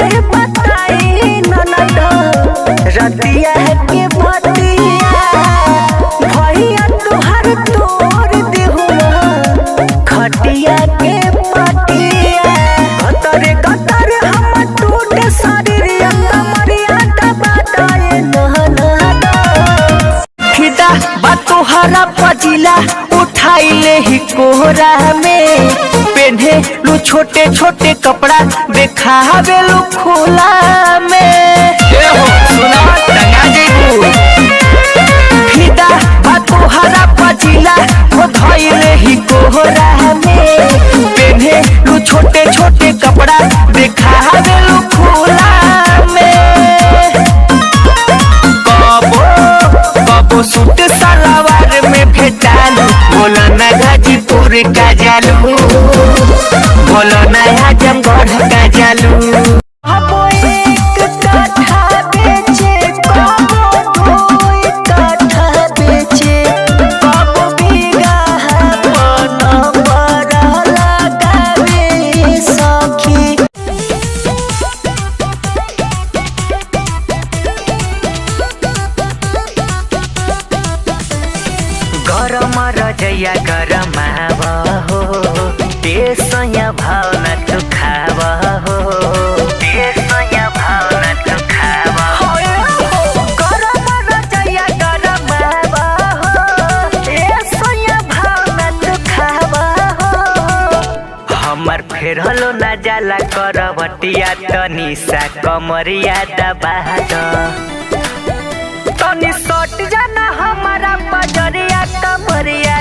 से बताई ननद रतिया के बतिया भैया तुहर तोड़ देहुआ खटिया के पटिया गतर गतर हम टूट शरीर कमरिया दबाए ननद फिदा बतोहरा पजिला उठाइले ही कोहरा में पेन्हे लू छोटे छोटे कपड़ा देखावे लू खोला में फिदा बतोहरा पजिला उठाइले ही कोहरा में पेन्हे लू छोटे छोटे कपड़ा देखावे लू खोला में कबो सूट सलवार में भेटालू बोलो ना गाजीपुर का जालू बोलो ना आजमगढ़ का जालू कबो एक कट्ठा बेचे कबो दो कट्ठा बेचे कबो बीघा नंबर लगावे सखी गरम रजैया गरम हो देशया भावना तू खाव हो देशया भावना तू खाव गरम रजैया गरम हो देशया भावना तू खाव हमर फेरलो न जाला करवटिया तनी सा कमरिया दबा तनी सट जाना हमारा पजरिया कमरिया